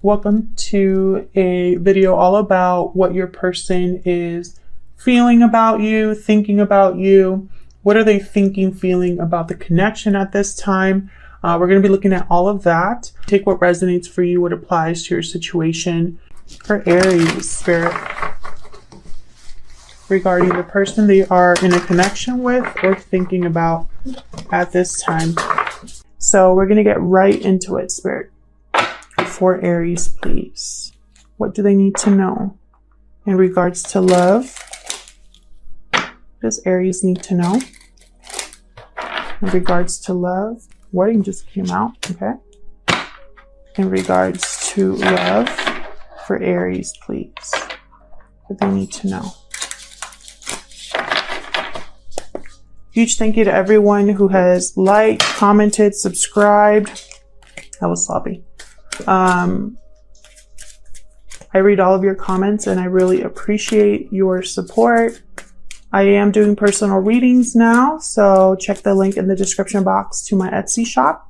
Welcome to a video all about what your person is feeling about you, thinking about you. What are they thinking, feeling about the connection at this time? We're going to be looking at all of that. Take what resonates for you, what applies to your situation. For Aries, Spirit, regarding the person they are in a connection with or thinking about at this time. So we're going to get right into it, Spirit. For Aries, please. What do they need to know in regards to love? What does Aries need to know in regards to love? Wording just came out, okay? In regards to love, for Aries, please. What they need to know. Huge thank you to everyone who has liked, commented, subscribed. That was sloppy. I read all of your comments and I really appreciate your support. I am doing personal readings now, so check the link in the description box to my Etsy shop.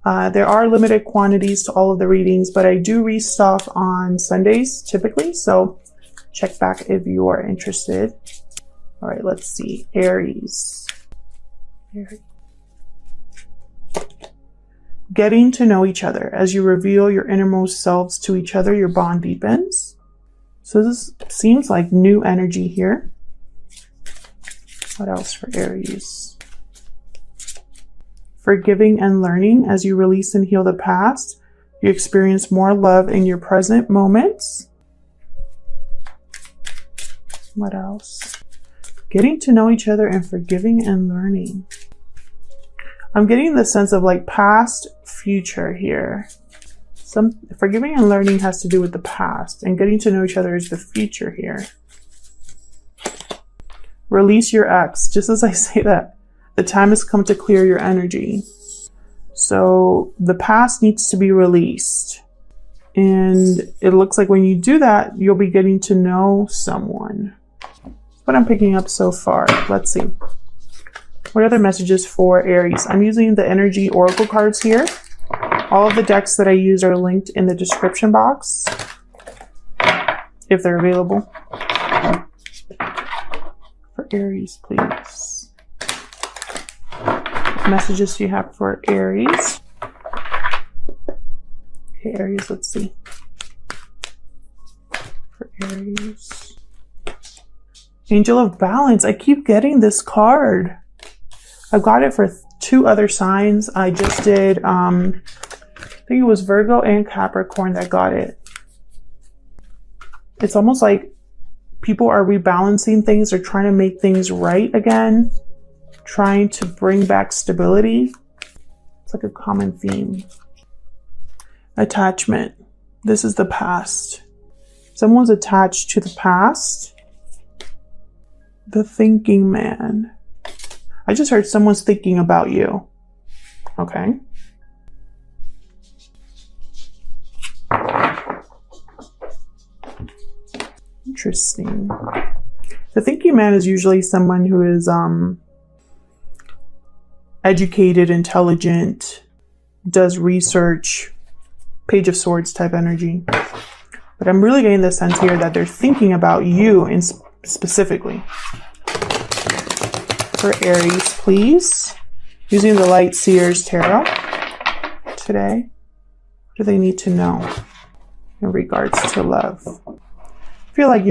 There are limited quantities to all of the readings, but I do restock on Sundays typically, so check back if you are interested. All right, let's see. Aries. Getting to know each other. As you reveal your innermost selves to each other, your bond deepens. So this seems like new energy here. What else for Aries? Forgiving and learning. As you release and heal the past, you experience more love in your present moments. What else? Getting to know each other and forgiving and learning. I'm getting the sense of like past, future here. Some forgiving and learning has to do with the past, and getting to know each other is the future here. Release your ex. Just as I say that, the time has come to clear your energy. So the past needs to be released. And it looks like when you do that, you'll be getting to know someone. That's what I'm picking up so far. Let's see. What other messages for Aries? I'm using the energy oracle cards here. All of the decks that I use are linked in the description box, if they're available. For Aries, please. What messages do you have for Aries? Okay, Aries, let's see. For Aries. Angel of Balance. I keep getting this card. I've got it for 2 other signs. I just did, I think it was Virgo and Capricorn that got it. It's almost like people are rebalancing things or trying to make things right again, trying to bring back stability. It's like a common theme. Attachment. This is the past. Someone's attached to the past. The thinking man. I just heard someone's thinking about you. Okay. Interesting. The thinking man is usually someone who is educated, intelligent, does research, Page of Swords type energy. But I'm really getting the sense here that they're thinking about you specifically. For Aries, please. Using the Light Seers Tarot today. What do they need to know in regards to love? I feel like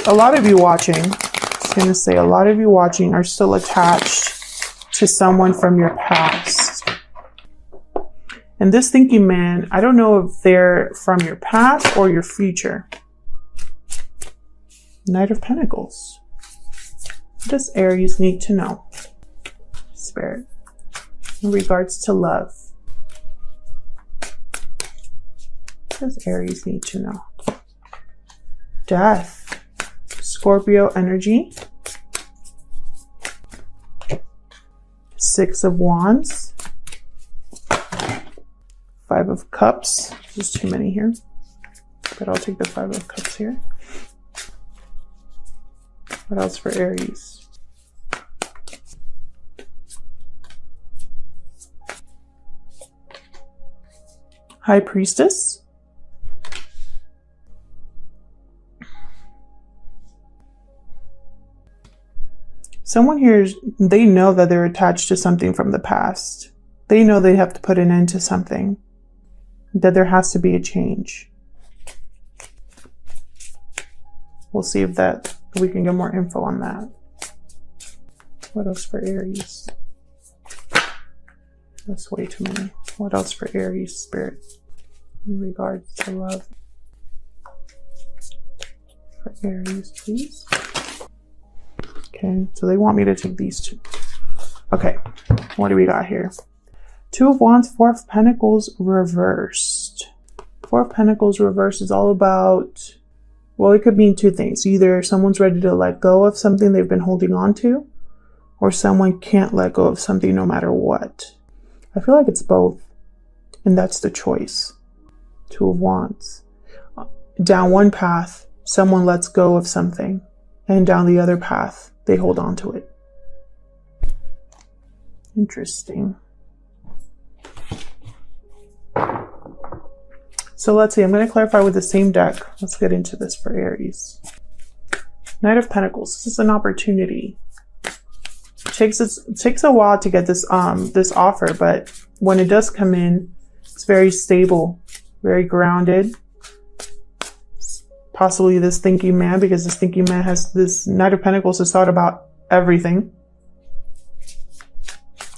a lot of you watching, I'm just going to say a lot of you watching are still attached to someone from your past. And this thinking man, I don't know if they're from your past or your future. Knight of Pentacles. What does Aries need to know, Spirit, in regards to love? What does Aries need to know? Death. Scorpio energy. 6 of Wands. 5 of Cups. There's too many here, but I'll take the 5 of Cups here. What else for Aries? High Priestess. Someone here, they know that they're attached to something from the past. They know they have to put an end to something, that there has to be a change. We'll see if we can get more info on that. What else for Aries? That's way too many. What else for Aries, Spirit, in regards to love? For Aries, please. Okay, so they want me to take these two. Okay, what do we got here? Two of Wands, Four of Pentacles reversed. Four of Pentacles reversed is all about, well, it could mean two things. Either someone's ready to let go of something they've been holding on to, or someone can't let go of something no matter what. I feel like it's both, and that's the choice. Two of Wands. Down one path, someone lets go of something, and down the other path, they hold on to it. Interesting. So let's see, I'm going to clarify with the same deck. Let's get into this for Aries. Knight of Pentacles. This is an opportunity. It takes a while to get this this offer, but when it does come in, it's very stable, very grounded. Possibly this thinking man, because this thinking man has this Knight of Pentacles has thought about everything.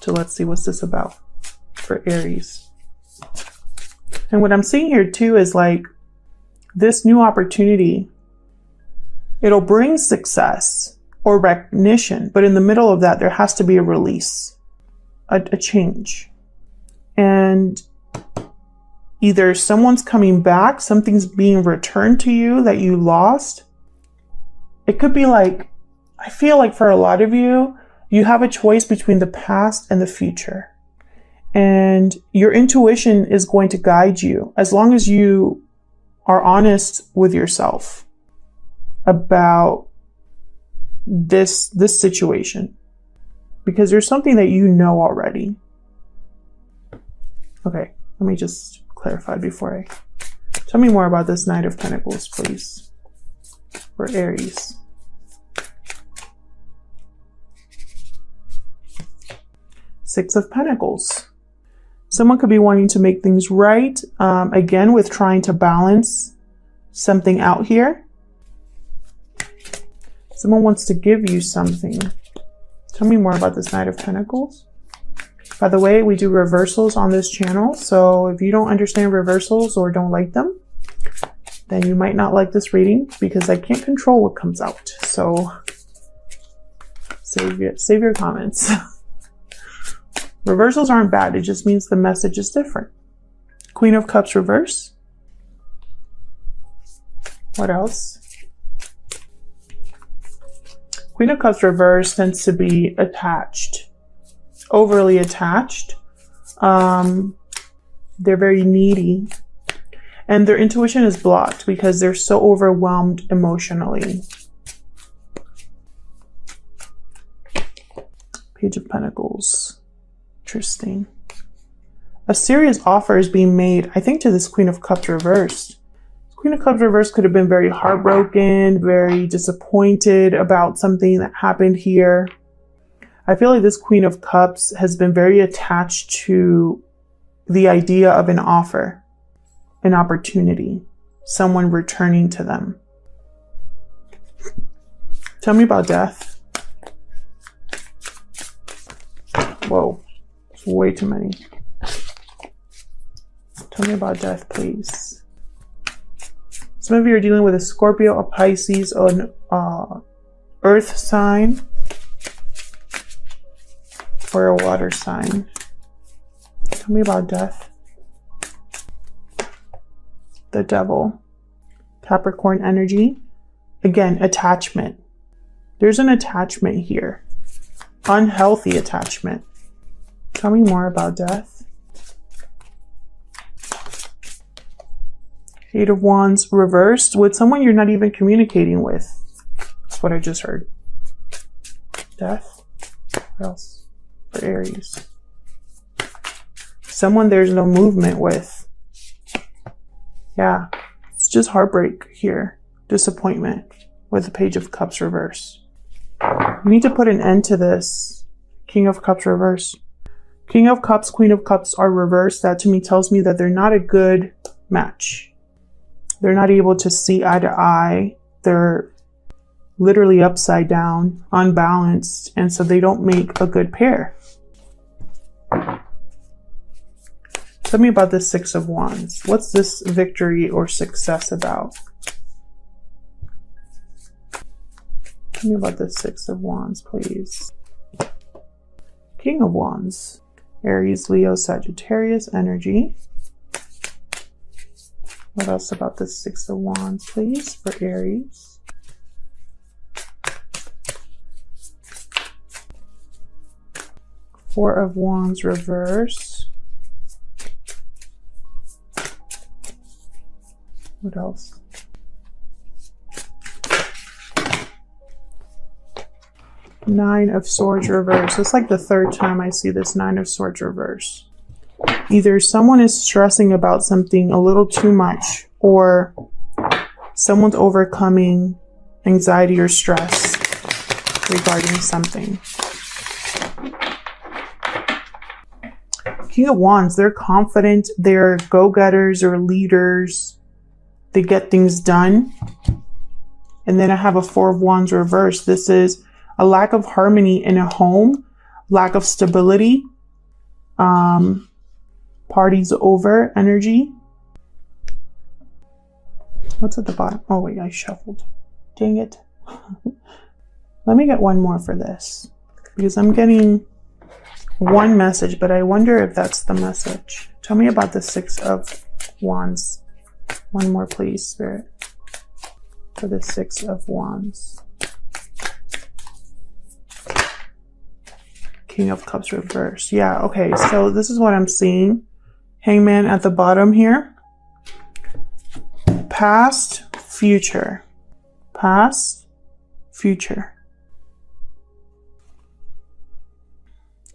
So let's see what's this about for Aries. And what I'm seeing here too is like this new opportunity, it'll bring success or recognition, but in the middle of that, there has to be a release, a change. And either someone's coming back, something's being returned to you that you lost. It could be like, I feel like for a lot of you, you have a choice between the past and the future. And your intuition is going to guide you as long as you are honest with yourself about this situation, because there's something that you know already. Okay, let me just clarify before tell me more about this Knight of Pentacles, please, for Aries. Six of Pentacles. Someone could be wanting to make things right, again, with trying to balance something out here. Someone wants to give you something. Tell me more about this Knight of Pentacles. By the way, we do reversals on this channel, so if you don't understand reversals or don't like them, then you might not like this reading, because I can't control what comes out. So save your comments. Reversals aren't bad, it just means the message is different. Queen of Cups reverse. What else? Queen of Cups reverse tends to be attached, overly attached. They're very needy, and their intuition is blocked because they're so overwhelmed emotionally. Page of Pentacles. Interesting. A serious offer is being made, I think, to this Queen of Cups reversed. Queen of Cups reversed could have been very heartbroken, very disappointed about something that happened here. I feel like this Queen of Cups has been very attached to the idea of an offer, an opportunity, someone returning to them. Tell me about death. Whoa, it's way too many. Tell me about death, please. Some of you are dealing with a Scorpio, a Pisces, or an earth sign, or a water sign. Tell me about death. The Devil. Capricorn energy. Again, attachment. There's an attachment here. Unhealthy attachment. Tell me more about death. Eight of Wands reversed with someone you're not even communicating with. That's what I just heard. Death. What else? For Aries. Someone there's no movement with. Yeah. It's just heartbreak here. Disappointment with the Page of Cups reverse. You need to put an end to this. King of Cups reverse. King of Cups, Queen of Cups are reversed. That to me tells me that they're not a good match. They're not able to see eye to eye. They're literally upside down, unbalanced, and so they don't make a good pair. Tell me about this Six of Wands. What's this victory or success about? Tell me about this Six of Wands, please. King of Wands. Aries, Leo, Sagittarius energy. What else about this Six of Wands, please, for Aries? Four of Wands reverse. What else? Nine of Swords reverse. It's like the third time I see this Nine of Swords reverse. Either someone is stressing about something a little too much, or someone's overcoming anxiety or stress regarding something. King of Wands, they're confident, they're go-getters or leaders. They get things done. And then I have a Four of Wands reverse. This is a lack of harmony in a home, lack of stability, parties over energy. What's at the bottom? Oh wait, I shuffled. Dang it. Let me get one more for this, because I'm getting one message, but I wonder if that's the message. Tell me about the Six of Wands. One more, please, Spirit, for the Six of Wands. King of Cups reverse. Yeah, okay, so this is what I'm seeing. Hangman at the bottom here. Past, future. Past, future.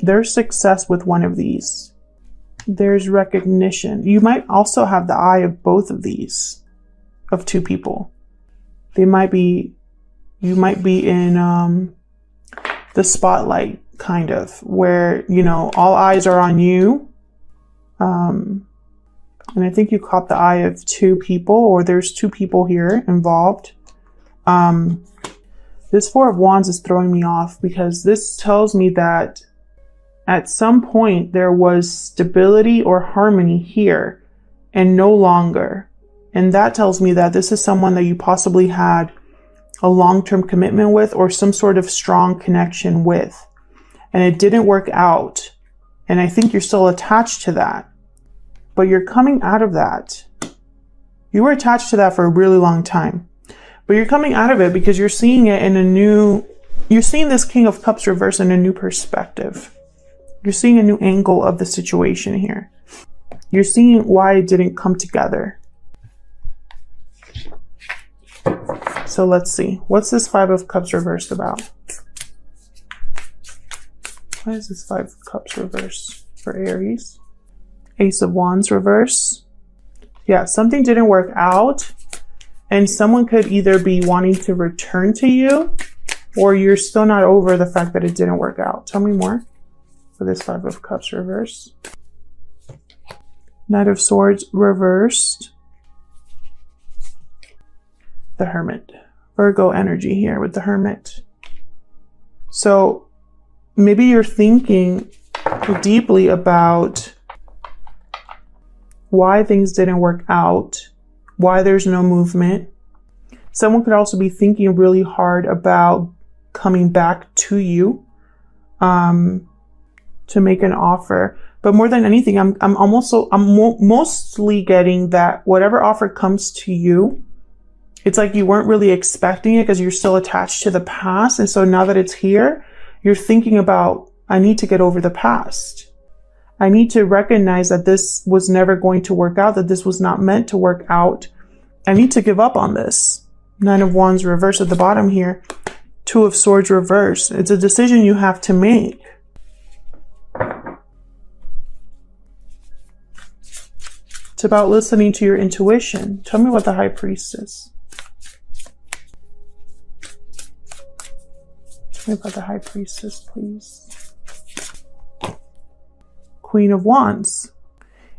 There's success with one of these. There's recognition. You might also have the eye of both of these, of two people. They might be, you might be in the spotlight, kind of, where, you know, all eyes are on you. And I think you caught the eye of two people, or there's two people here involved. This Four of Wands is throwing me off, because this tells me that at some point there was stability or harmony here and no longer. And that tells me that this is someone that you possibly had a long-term commitment with, or some sort of strong connection with, and it didn't work out. And I think you're still attached to that, but you're coming out of that. You were attached to that for a really long time, but you're coming out of it because you're seeing it in a new, you're seeing this King of Cups reverse in a new perspective. You're seeing a new angle of the situation here. You're seeing why it didn't come together. So let's see. What's this Five of Cups reversed about? Why is this Five of Cups reverse for Aries? Ace of Wands reverse. Yeah, something didn't work out, and someone could either be wanting to return to you, or you're still not over the fact that it didn't work out. Tell me more for this Five of Cups reverse. Knight of Swords reversed. The Hermit. Virgo energy here with the Hermit. So maybe you're thinking deeply about why things didn't work out, why there's no movement. Someone could also be thinking really hard about coming back to you to make an offer. But more than anything, I'm mostly getting that whatever offer comes to you, it's like you weren't really expecting it because you're still attached to the past. And so now that it's here, you're thinking about, I need to get over the past. I need to recognize that this was never going to work out, that this was not meant to work out. I need to give up on this. Nine of Wands reverse at the bottom here. Two of Swords reverse. It's a decision you have to make. It's about listening to your intuition. Tell me what the High Priestess. What about the High Priestess, please? Queen of Wands.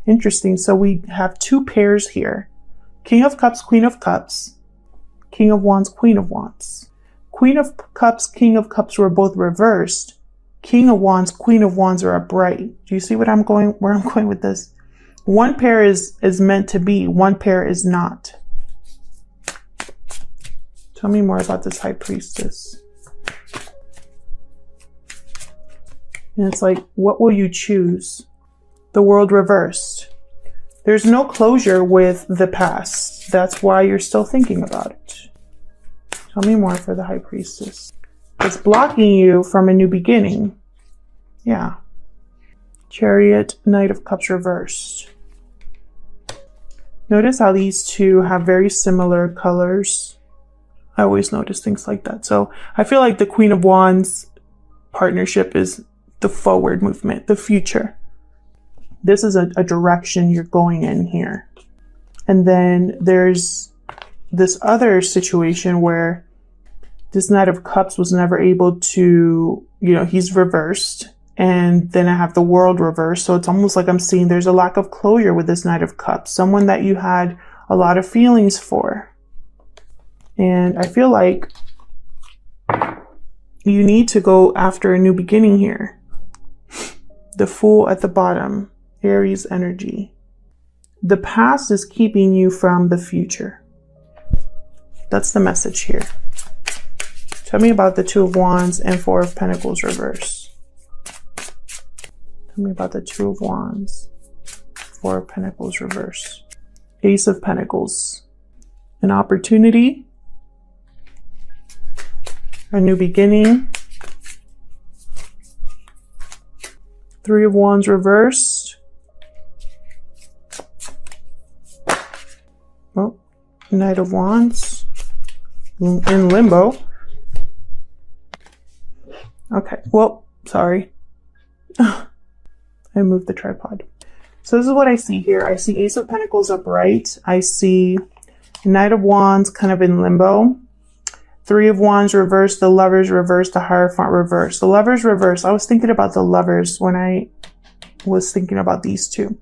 Interesting. So we have two pairs here. King of Cups, Queen of Cups. King of Wands, Queen of Wands. Queen of Cups, King of Cups were both reversed. King of Wands, Queen of Wands are upright. Do you see where I'm going with this? One pair is meant to be. One pair is not. Tell me more about this High Priestess. And it's like, what will you choose? The World reversed. There's no closure with the past. That's why you're still thinking about it. Tell me more for the High Priestess. It's blocking you from a new beginning. Yeah. Chariot, Knight of Cups reversed. Notice how these two have very similar colors. I always notice things like that. So I feel like the Queen of Wands partnership is the forward movement, the future. This is a direction you're going in here. And then there's this other situation where this Knight of Cups was never able to, he's reversed. And then I have the World reversed. So it's almost like I'm seeing there's a lack of closure with this Knight of Cups. Someone that you had a lot of feelings for. And I feel like you need to go after a new beginning here. The Fool at the bottom. Aries energy. The past is keeping you from the future. That's the message here. Tell me about the Two of Wands and Four of Pentacles reverse. Tell me about the Two of Wands, Four of Pentacles reverse. Ace of Pentacles. An opportunity. A new beginning. Three of Wands reversed. Oh, Knight of Wands in limbo. Okay, well, sorry. I moved the tripod. So this is what I see here. I see Ace of Pentacles upright. I see Knight of Wands kind of in limbo. Three of Wands reversed. The Lovers reversed. The Hierophant reversed. The Lovers reversed. I was thinking about the Lovers when I was thinking about these two.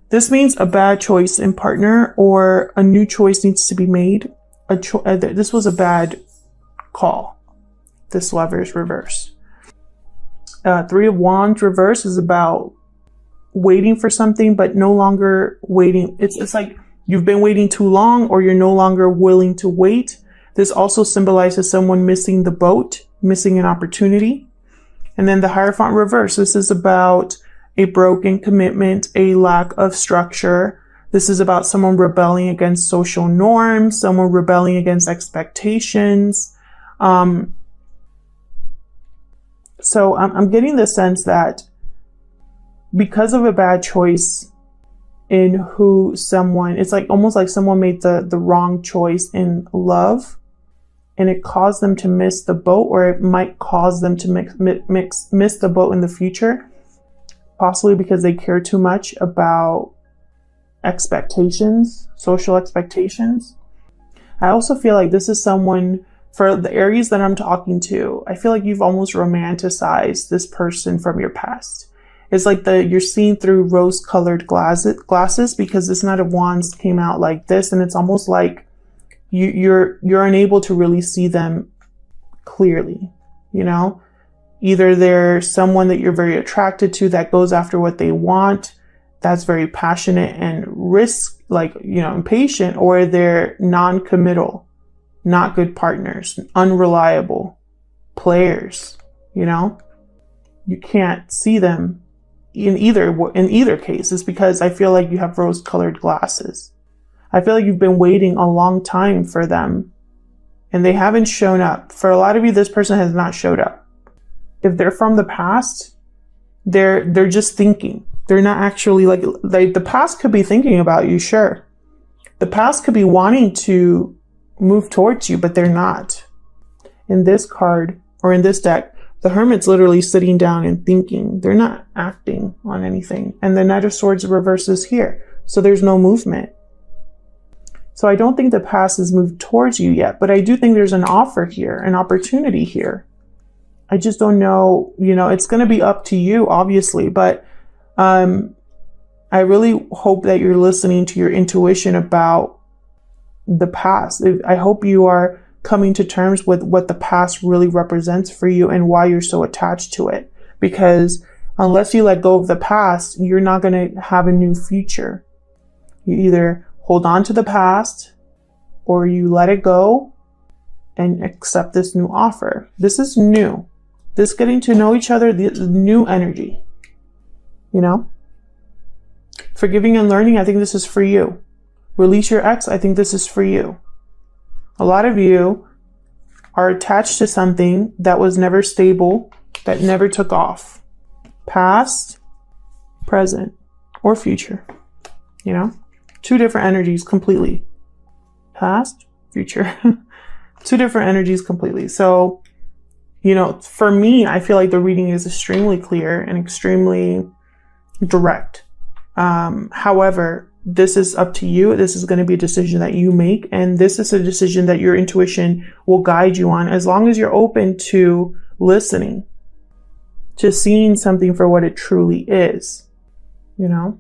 This means a bad choice in partner or a new choice needs to be made. This was a bad call. This Lovers reverse. Three of Wands reverse is about waiting for something, but no longer waiting. It's like you've been waiting too long or you're no longer willing to wait. This also symbolizes someone missing the boat, missing an opportunity. And then the Hierophant reverse. This is about a broken commitment, a lack of structure. This is about someone rebelling against social norms, someone rebelling against expectations. So I'm getting the sense that because of a bad choice in who someone, it's like almost like someone made the wrong choice in love and it caused them to miss the boat, or it might cause them to miss the boat in the future. Possibly because they care too much about expectations, social expectations. I also feel like this is someone, for the Aries that I'm talking to, I feel like you've almost romanticized this person from your past. It's like you're seeing through rose-colored glasses because this Knight of Wands came out like this, and it's almost like you're unable to really see them clearly, Either they're someone that you're very attracted to that goes after what they want, that's very passionate and impatient, or they're non-committal, not good partners, unreliable players, You can't see them in either case. It's because I feel like you have rose-colored glasses. I feel like you've been waiting a long time for them and they haven't shown up. For a lot of you, this person has not showed up. If they're from the past, they're just thinking. They're not actually like the past could be thinking about you, sure. The past could be wanting to move towards you, but they're not. In this card or in this deck, the Hermit's literally sitting down and thinking. They're not acting on anything. And the Knight of Swords reverses here. So there's no movement. So I don't think the past has moved towards you yet, but I do think there's an offer here, an opportunity here. I just don't know, you know, it's going to be up to you, obviously, but I really hope that you're listening to your intuition about the past. I hope you are coming to terms with what the past really represents for you and why you're so attached to it. Because unless you let go of the past, you're not going to have a new future. You either hold on to the past or you let it go and accept this new offer. This is new. This getting to know each other, the new energy, you know? Forgiving and learning, I think this is for you. Release your ex, I think this is for you. A lot of you are attached to something that was never stable, that never took off. Past, present, or future. You know? Two different energies completely. Past, future. Two different energies completely. So, you know, for me, I feel like the reading is extremely clear and extremely direct. However, this is up to you. This is going to be a decision that you make. And this is a decision that your intuition will guide you on, as long as you're open to listening, to seeing something for what it truly is. You know,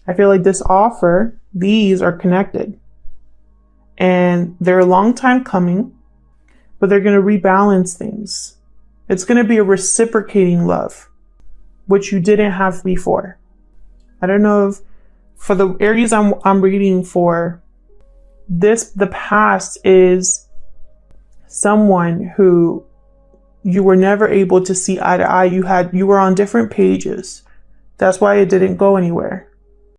I feel like this offer, these are connected and they're a long time coming, but they're going to rebalance things. It's going to be a reciprocating love, which you didn't have before. I don't know if for the Aries I'm reading for this, the past is someone who you were never able to see eye to eye. You were on different pages. That's why it didn't go anywhere.